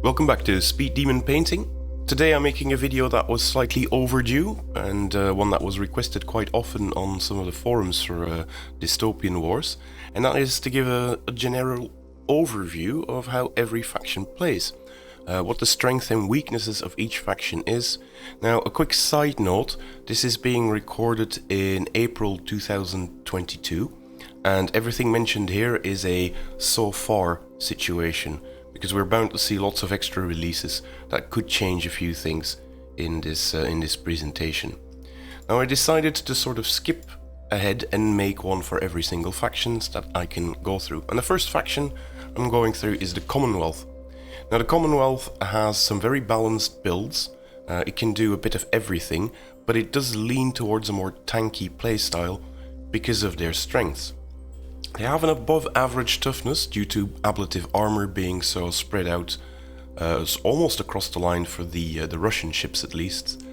Welcome back to Speed Demon Painting. Today I'm making a video that was slightly overdue and one that was requested quite often on some of the forums for Dystopian Wars, and that is to give a general overview of how every faction plays, what the strengths and weaknesses of each faction is. Now, a quick side note, this is being recorded in April 2022 and everything mentioned here is a so far situation, because we're bound to see lots of extra releases that could change a few things in this presentation. Now, I decided to sort of skip ahead and make one for every single factions that I can go through. And the first faction I'm going through is the Commonwealth. Now, the Commonwealth has some very balanced builds. It can do a bit of everything, but it does lean towards a more tanky playstyle because of their strengths. They have an above average toughness due to ablative armor being so spread out almost across the line for the Russian ships at least,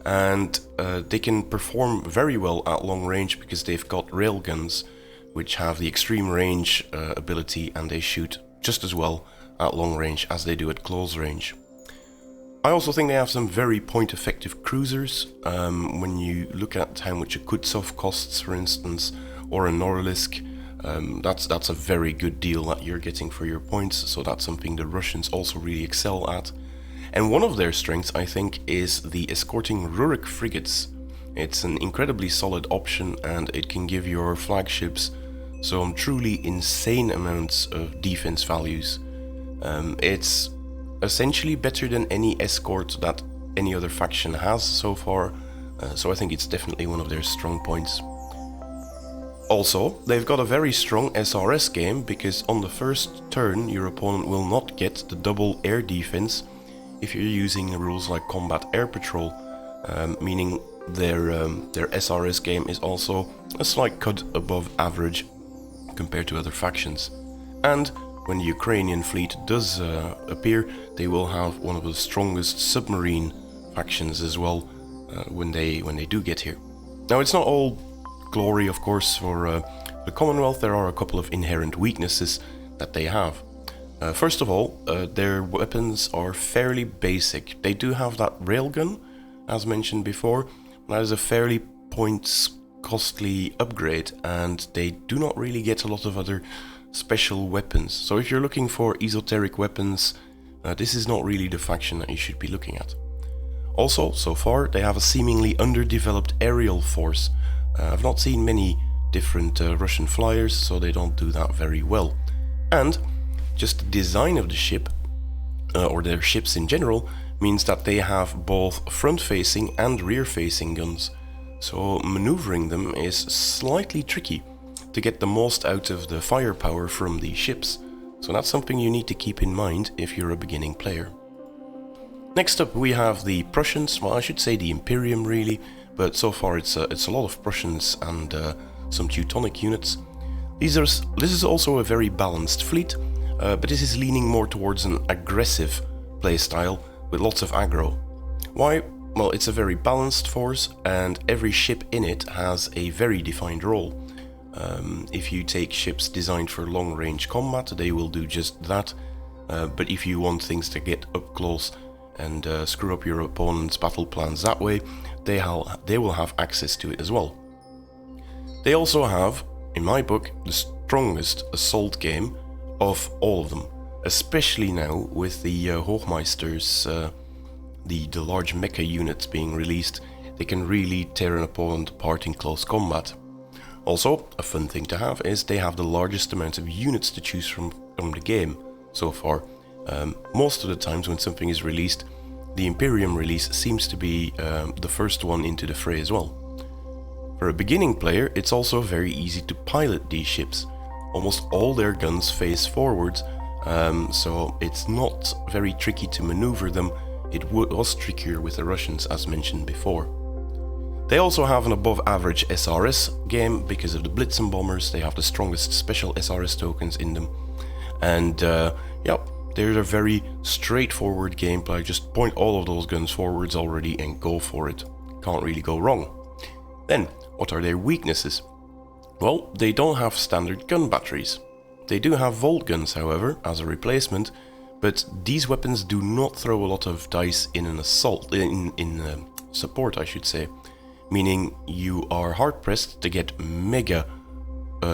and they can perform very well at long range because they've got railguns which have the extreme range ability, and they shoot just as well at long range as they do at close range. I also think they have some very point effective cruisers. When you look at how much a Kutsov costs, for instance, or a Norlisk, that's a very good deal that you're getting for your points, so that's something the Russians also really excel at. And one of their strengths, I think, is the escorting Rurik frigates. It's an incredibly solid option, and it can give your flagships some truly insane amounts of defense values. It's essentially better than any escort that any other faction has so far, so I think it's definitely one of their strong points. Also, they've got a very strong SRS game, because on the first turn your opponent will not get the double air defense if you're using the rules like combat air patrol, meaning their SRS game is also a slight cut above average compared to other factions. And when the Ukrainian fleet does appear, they will have one of the strongest submarine factions as well when they do get here. Now, it's not all glory, of course, for the Commonwealth. There are a couple of inherent weaknesses that they have. First of all, their weapons are fairly basic. They do have that railgun, as mentioned before. That is a fairly points costly upgrade, and they do not really get a lot of other special weapons. So if you're looking for esoteric weapons, this is not really the faction that you should be looking at. Also, so far, they have a seemingly underdeveloped aerial force. I've not seen many different Russian flyers, so they don't do that very well. And just the design of the ship, or their ships in general, means that they have both front-facing and rear-facing guns. So maneuvering them is slightly tricky to get the most out of the firepower from these ships. So that's something you need to keep in mind if you're a beginning player. Next up we have the Prussians, well, I should say the Imperium really, but so far it's a lot of Prussians and some Teutonic units. This is also a very balanced fleet, but this is leaning more towards an aggressive playstyle with lots of aggro. Why? Well, it's a very balanced force, and every ship in it has a very defined role. If you take ships designed for long-range combat, they will do just that, but if you want things to get up close and screw up your opponent's battle plans that way, they will have access to it as well. They also have, in my book, the strongest assault game of all of them, especially now with the Hochmeisters, the large mecha units being released. They can really tear an opponent apart in close combat. Also, a fun thing to have is they have the largest amount of units to choose from the game so far. Most of the times when something is released, the Imperium release seems to be the first one into the fray as well. For a beginning player, it's also very easy to pilot these ships. Almost all their guns face forwards, so it's not very tricky to maneuver them. It was trickier with the Russians, as mentioned before. They also have an above average SRS game because of the Blitzen bombers. They have the strongest special SRS tokens in them. And yeah, they're a very straightforward gameplay. Just point all of those guns forwards already and go for it. Can't really go wrong. Then, what are their weaknesses? Well, they don't have standard gun batteries. They do have volt guns, however, as a replacement, but these weapons do not throw a lot of dice in an assault, in support I should say, meaning you are hard pressed to get mega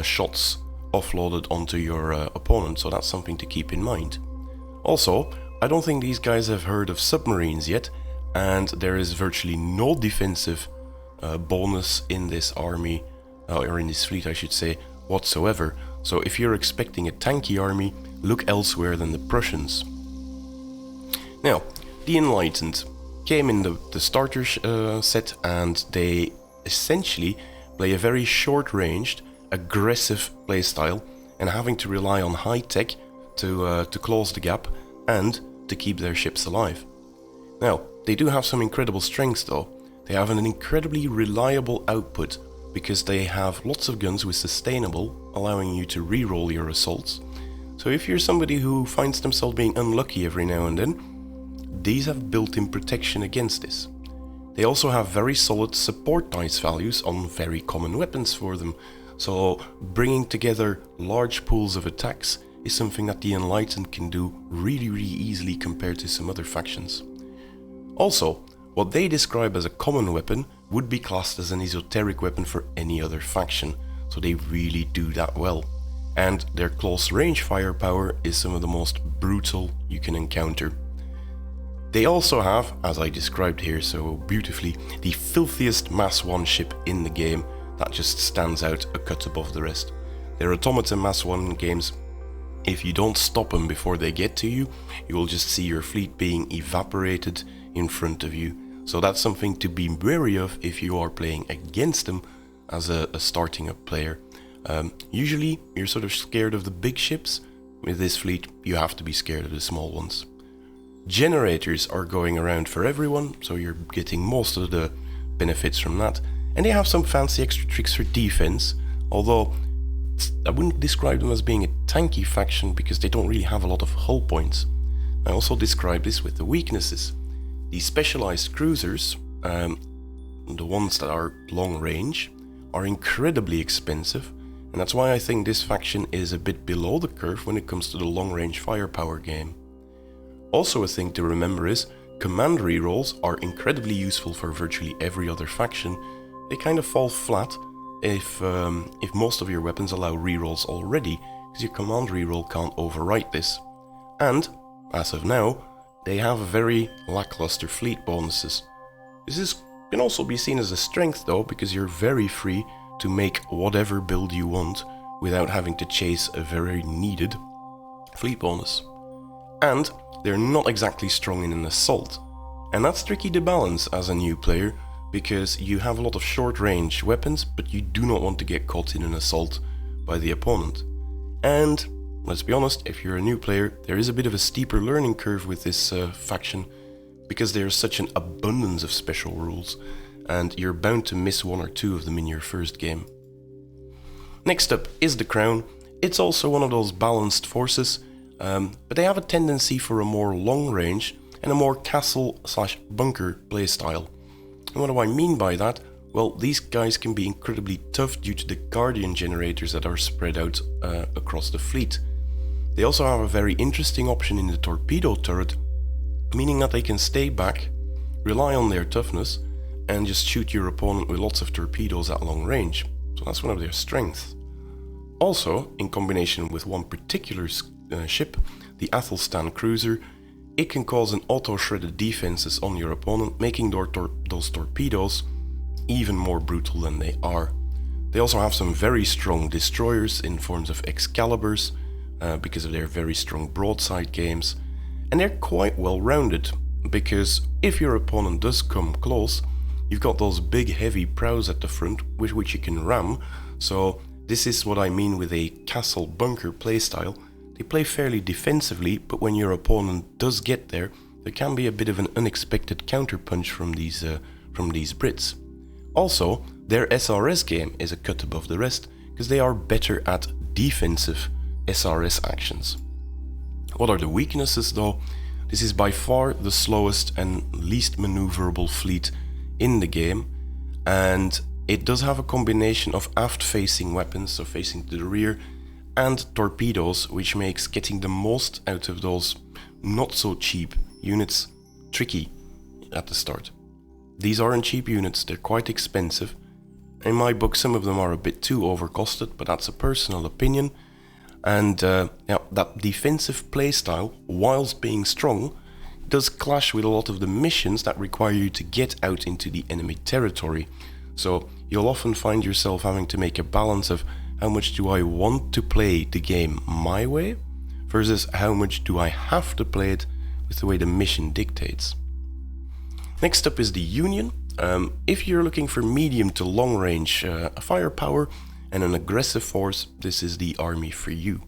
shots offloaded onto your opponent, so that's something to keep in mind. Also, I don't think these guys have heard of submarines yet, and there is virtually no defensive bonus in this army, or in this fleet I should say, whatsoever. So if you're expecting a tanky army, look elsewhere than the Prussians. Now, the Enlightened came in the starter set, and they essentially play a very short-ranged, aggressive playstyle, and having to rely on high tech to close the gap and to keep their ships alive. Now, they do have some incredible strengths though. They have an incredibly reliable output because they have lots of guns with sustainable, allowing you to reroll your assaults. So if you're somebody who finds themselves being unlucky every now and then, these have built-in protection against this. They also have very solid support dice values on very common weapons for them, so bringing together large pools of attacks is something that the Enlightened can do really easily compared to some other factions. Also, what they describe as a common weapon would be classed as an esoteric weapon for any other faction, so they really do that well. And their close range firepower is some of the most brutal you can encounter. They also have, as I described here so beautifully, the filthiest Mass 1 ship in the game that just stands out a cut above the rest. Their automaton Mass 1 games, if you don't stop them before they get to you, you will just see your fleet being evaporated in front of you. So that's something to be wary of if you are playing against them as a starting up player. Usually you're sort of scared of the big ships. With this fleet you have to be scared of the small ones. Generators are going around for everyone, so you're getting most of the benefits from that. And they have some fancy extra tricks for defense, although I wouldn't describe them as being a tanky faction because they don't really have a lot of hull points. I also describe this with the weaknesses. The specialized cruisers, the ones that are long range, are incredibly expensive, and that's why I think this faction is a bit below the curve when it comes to the long range firepower game. Also a thing to remember is, command rerolls are incredibly useful for virtually every other faction. They kind of fall flat if most of your weapons allow rerolls already, because your command reroll can't overwrite this. And, as of now, they have very lackluster fleet bonuses. This can also be seen as a strength though, because you're very free to make whatever build you want without having to chase a very needed fleet bonus. And they're not exactly strong in an assault, and that's tricky to balance as a new player, because you have a lot of short range weapons, but you do not want to get caught in an assault by the opponent. And let's be honest, if you're a new player, there is a bit of a steeper learning curve with this faction, because there's such an abundance of special rules, and you're bound to miss one or two of them in your first game. Next up is the Crown. It's also one of those balanced forces, but they have a tendency for a more long range and a more castle/bunker playstyle. And what do I mean by that? Well, these guys can be incredibly tough due to the Guardian generators that are spread out across the fleet. They also have a very interesting option in the torpedo turret, meaning that they can stay back, rely on their toughness, and just shoot your opponent with lots of torpedoes at long range. So that's one of their strengths. Also, in combination with one particular ship, the Athelstan cruiser, it can cause an auto-shredded defenses on your opponent, making those torpedoes even more brutal than they are. They also have some very strong destroyers in forms of Excaliburs, because of their very strong broadside games, and they're quite well rounded, because if your opponent does come close, you've got those big heavy prows at the front with which you can ram. So this is what I mean with a castle bunker playstyle. They play fairly defensively, but when your opponent does get there, there can be a bit of an unexpected counterpunch from these Brits. Also, their SRS game is a cut above the rest, because they are better at defensive SRS actions. What are the weaknesses though? This is by far the slowest and least maneuverable fleet in the game, and it does have a combination of aft-facing weapons, so facing to the rear, and torpedoes, which makes getting the most out of those not so cheap units tricky at the start. These aren't cheap units, they're quite expensive. In my book, some of them are a bit too overcosted, but that's a personal opinion. And that defensive playstyle, whilst being strong, does clash with a lot of the missions that require you to get out into the enemy territory. So you'll often find yourself having to make a balance of how much do I want to play the game my way versus how much do I have to play it with the way the mission dictates. Next up is the Union. If you're looking for medium to long range firepower and an aggressive force, this is the army for you.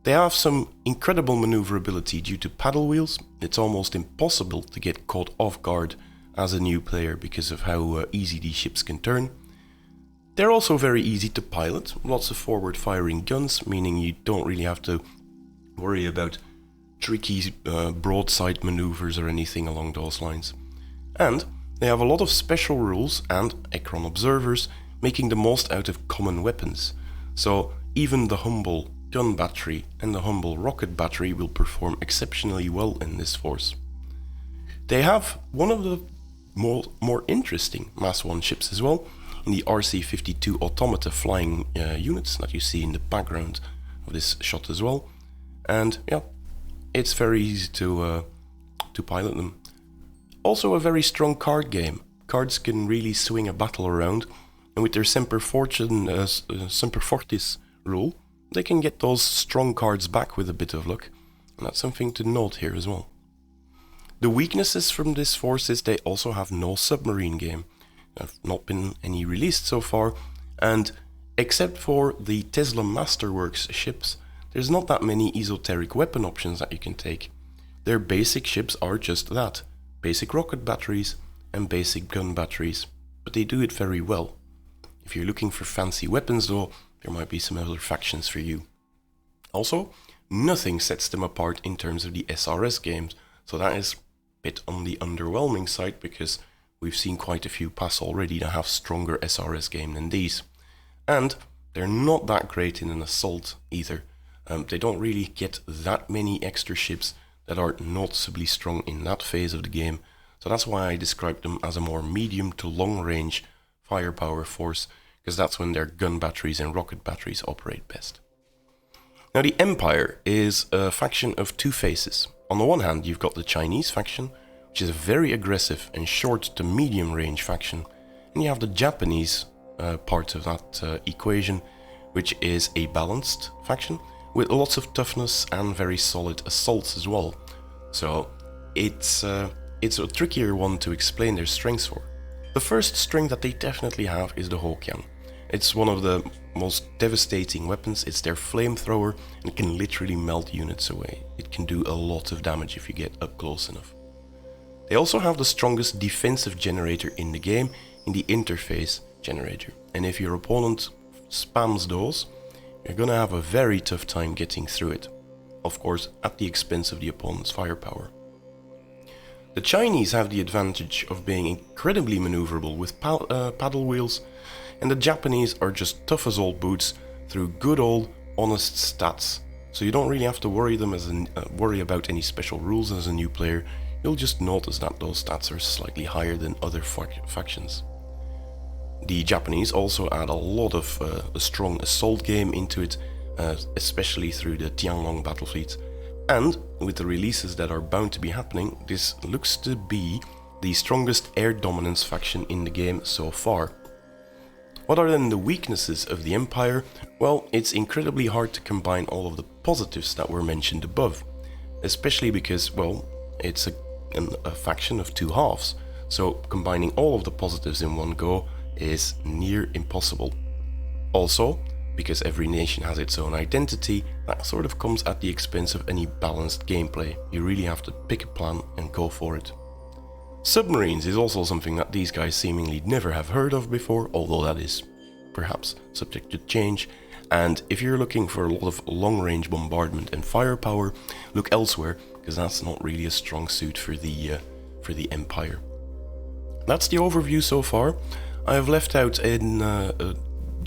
They have some incredible maneuverability due to paddle wheels. It's almost impossible to get caught off guard as a new player because of how easy these ships can turn. They're also very easy to pilot, lots of forward firing guns, meaning you don't really have to worry about tricky broadside maneuvers or anything along those lines. And they have a lot of special rules and Ekron observers, making the most out of common weapons. So even the humble gun battery and the humble rocket battery will perform exceptionally well in this force. They have one of the more interesting Mass 1 ships as well, in the RC-52 automata flying units that you see in the background of this shot as well. And yeah, it's very easy to pilot them. Also a very strong card game. Cards can really swing a battle around, and with their Semper Fortis rule, they can get those strong cards back with a bit of luck, and that's something to note here as well. The weaknesses from this force is they also have no submarine game. There have not been any released so far, and except for the Tesla Masterworks ships, there's not that many esoteric weapon options that you can take. Their basic ships are just that, basic rocket batteries and basic gun batteries, but they do it very well. If you're looking for fancy weapons though, there might be some other factions for you. Also, nothing sets them apart in terms of the SRS games, so that is a bit on the underwhelming side because we've seen quite a few pass already that have stronger SRS game than these. And they're not that great in an assault either. They don't really get that many extra ships that are noticeably strong in that phase of the game, so that's why I described them as a more medium to long range firepower force, because that's when their gun batteries and rocket batteries operate best. Now the Empire is a faction of two faces. On the one hand you've got the Chinese faction, which is a very aggressive and short to medium range faction, and you have the Japanese part of that equation, which is a balanced faction with lots of toughness and very solid assaults as well. So it's a trickier one to explain their strengths for. The first strength that they definitely have is the Hokian. It's one of the most devastating weapons. It's their flamethrower and it can literally melt units away. It can do a lot of damage if you get up close enough. They also have the strongest defensive generator in the game, in the interface generator. And if your opponent spams those, you're gonna have a very tough time getting through it. Of course, at the expense of the opponent's firepower. The Chinese have the advantage of being incredibly maneuverable with paddle wheels, and the Japanese are just tough as old boots through good old honest stats. So you don't really have to worry about any special rules as a new player. You'll just notice that those stats are slightly higher than other factions. The Japanese also add a lot of a strong assault game into it, especially through the Tianlong battle fleet. And with the releases that are bound to be happening, this looks to be the strongest air dominance faction in the game so far. What are then the weaknesses of the Empire? Well, it's incredibly hard to combine all of the positives that were mentioned above, especially because, well, it's a faction of two halves, so combining all of the positives in one go is near impossible. Also, because every nation has its own identity, that sort of comes at the expense of any balanced gameplay. You really have to pick a plan and go for it. Submarines is also something that these guys seemingly never have heard of before, although that is perhaps subject to change. And if you're looking for a lot of long-range bombardment and firepower, look elsewhere, because that's not really a strong suit for the Empire. That's the overview so far. I have left out in the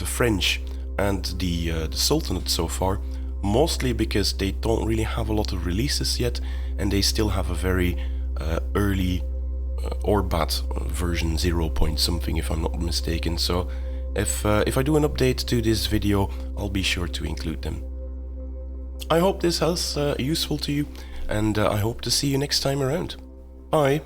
French and the Sultanate so far mostly because they don't really have a lot of releases yet, and they still have a very early Orbat version 0 point something, if I'm not mistaken. So if I do an update to this video, I'll be sure to include them. I hope this was useful to you, and I hope to see you next time around. Bye!